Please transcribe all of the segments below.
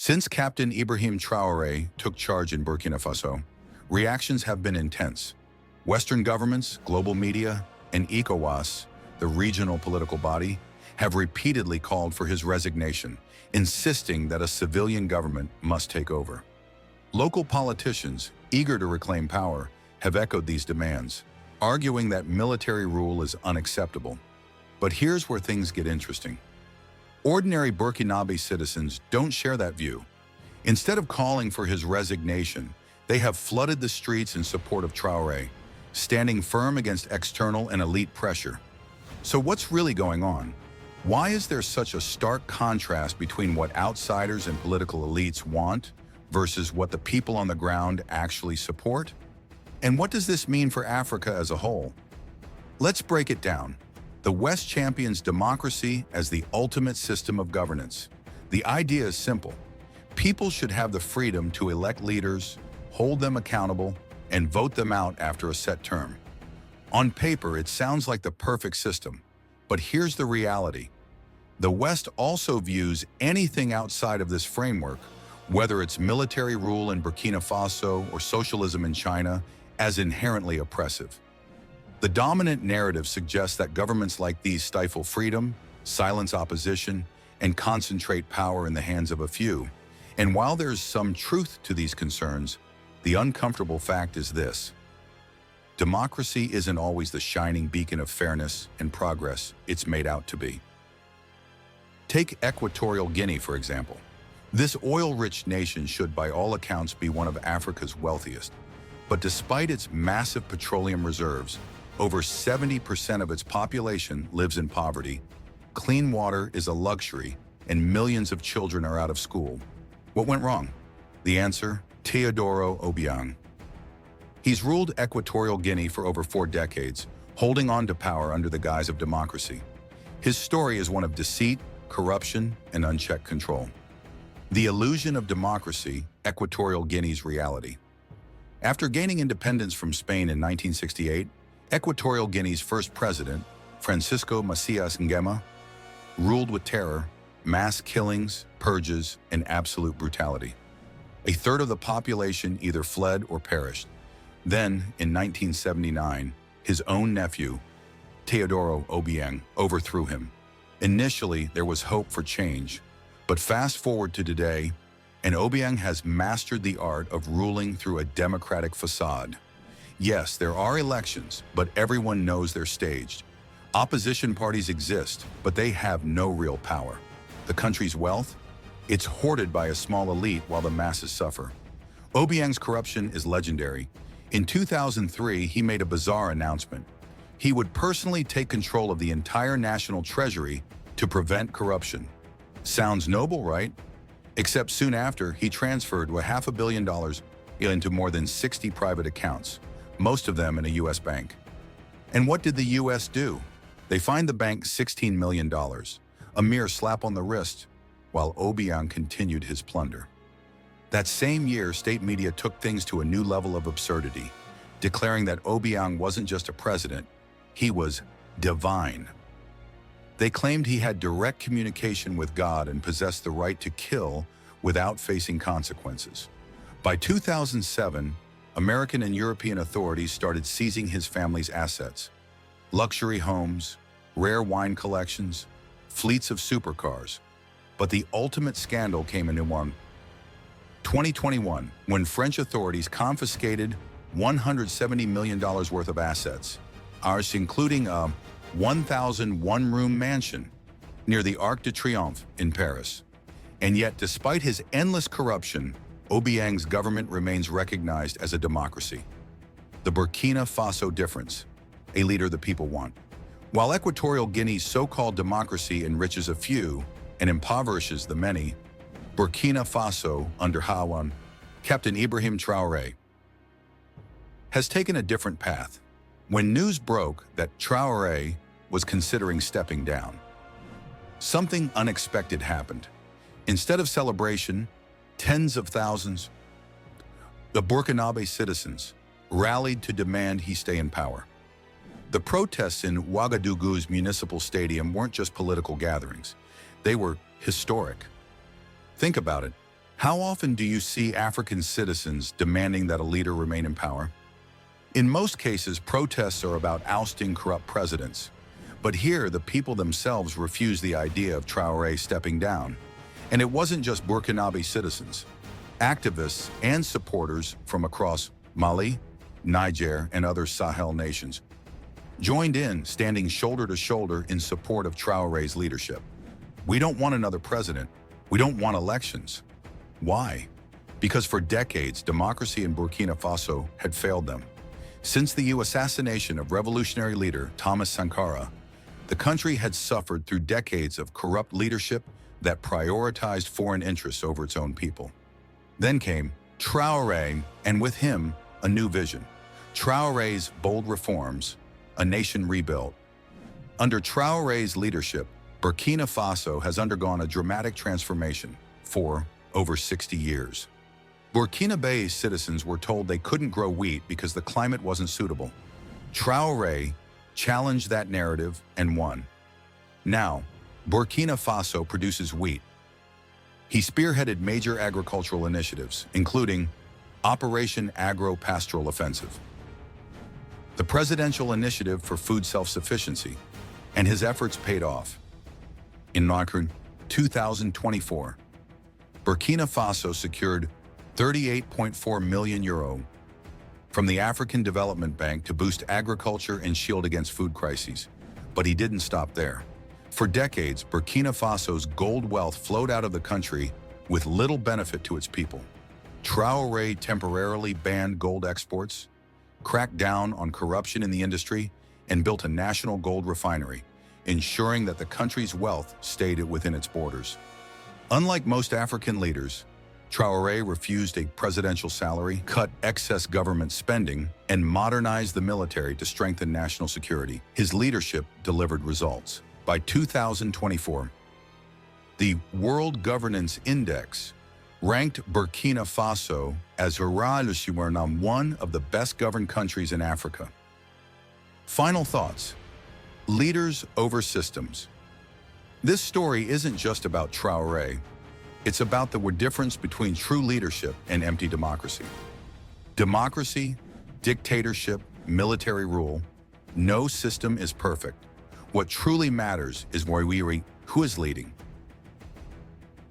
Since Captain Ibrahim Traore took charge in Burkina Faso, reactions have been intense. Western governments, global media, and ECOWAS, the regional political body, have repeatedly called for his resignation, insisting that a civilian government must take over. Local politicians, eager to reclaim power, have echoed these demands, arguing that military rule is unacceptable. But here's where things get interesting. Ordinary Burkinabe citizens don't share that view. Instead of calling for his resignation, they have flooded the streets in support of Traoré, standing firm against external and elite pressure. So what's really going on? Why is there such a stark contrast between what outsiders and political elites want versus what the people on the ground actually support? And what does this mean for Africa as a whole? Let's break it down. The West champions democracy as the ultimate system of governance. The idea is simple. People should have the freedom to elect leaders, hold them accountable, and vote them out after a set term. On paper, it sounds like the perfect system, but here's the reality. The West also views anything outside of this framework, whether it's military rule in Burkina Faso or socialism in China, as inherently oppressive. The dominant narrative suggests that governments like these stifle freedom, silence opposition, and concentrate power in the hands of a few. And while there's some truth to these concerns, the uncomfortable fact is this: democracy isn't always the shining beacon of fairness and progress it's made out to be. Take Equatorial Guinea, for example. This oil-rich nation should, by all accounts, be one of Africa's wealthiest. But despite its massive petroleum reserves, over 70% of its population lives in poverty. Clean water is a luxury, and millions of children are out of school. What went wrong? The answer: Teodoro Obiang. He's ruled Equatorial Guinea for over 4 decades, holding on to power under the guise of democracy. His story is one of deceit, corruption, and unchecked control. The illusion of democracy, Equatorial Guinea's reality. After gaining independence from Spain in 1968, Equatorial Guinea's first president, Francisco Macias Nguema, ruled with terror, mass killings, purges, and absolute brutality. A third of the population either fled or perished. Then, in 1979, his own nephew, Teodoro Obiang, overthrew him. Initially, there was hope for change, but fast forward to today, and Obiang has mastered the art of ruling through a democratic facade. Yes, there are elections, but everyone knows they're staged. Opposition parties exist, but they have no real power. The country's wealth? It's hoarded by a small elite while the masses suffer. Obiang's corruption is legendary. In 2003, he made a bizarre announcement. He would personally take control of the entire national treasury to prevent corruption. Sounds noble, right? Except soon after, he transferred $500 million into more than 60 private accounts, most of them in a U.S. bank. And what did the U.S. do? They fined the bank $16 million, a mere slap on the wrist, while Obiang continued his plunder. That same year, state media took things to a new level of absurdity, declaring that Obiang wasn't just a president, he was divine. They claimed he had direct communication with God and possessed the right to kill without facing consequences. By 2007, American and European authorities started seizing his family's assets: luxury homes, rare wine collections, fleets of supercars. But the ultimate scandal came in 2021, when French authorities confiscated $170 million worth of assets, ours including a 1,001-room mansion near the Arc de Triomphe in Paris. And yet, despite his endless corruption, Obiang's government remains recognized as a democracy. The Burkina Faso difference: a leader the people want. While Equatorial Guinea's so-called democracy enriches a few and impoverishes the many, Burkina Faso, under Captain Ibrahim Traore, has taken a different path. When news broke that Traoré was considering stepping down, something unexpected happened. Instead of celebration, tens of thousands of Burkinabe citizens rallied to demand he stay in power. The protests in Ouagadougou's municipal stadium weren't just political gatherings. They were historic. Think about it. How often do you see African citizens demanding that a leader remain in power? In most cases, protests are about ousting corrupt presidents. But here, the people themselves refuse the idea of Traoré stepping down. And it wasn't just Burkinabe citizens. Activists and supporters from across Mali, Niger, and other Sahel nations joined in, standing shoulder to shoulder in support of Traoré's leadership. We don't want another president. We don't want elections. Why? Because for decades, democracy in Burkina Faso had failed them. Since the assassination of revolutionary leader Thomas Sankara, the country had suffered through decades of corrupt leadership that prioritized foreign interests over its own people. Then came Traoré, and with him, a new vision. Traoré's bold reforms, a nation rebuilt. Under Traoré's leadership, Burkina Faso has undergone a dramatic transformation for over 60 years. Burkinabe's citizens were told they couldn't grow wheat because the climate wasn't suitable. Traoré challenged that narrative and won. Now, Burkina Faso produces wheat. He spearheaded major agricultural initiatives, including Operation Agro-Pastoral Offensive, the Presidential Initiative for Food Self-Sufficiency, and his efforts paid off. In 2024, Burkina Faso secured €38.4 million from the African Development Bank to boost agriculture and shield against food crises. But he didn't stop there. For decades, Burkina Faso's gold wealth flowed out of the country with little benefit to its people. Traoré temporarily banned gold exports, cracked down on corruption in the industry, and built a national gold refinery, ensuring that the country's wealth stayed within its borders. Unlike most African leaders, Traoré refused a presidential salary, cut excess government spending, and modernized the military to strengthen national security. His leadership delivered results. By 2024, the World Governance Index ranked Burkina Faso as one of the best-governed countries in Africa. Final thoughts. Leaders over systems. This story isn't just about Traoré. It's about the difference between true leadership and empty democracy. Democracy, dictatorship, military rule, no system is perfect. What truly matters is who is leading.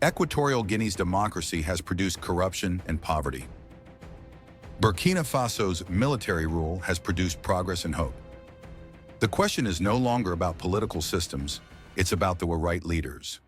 Equatorial Guinea's democracy has produced corruption and poverty. Burkina Faso's military rule has produced progress and hope. The question is no longer about political systems, it's about the right leaders.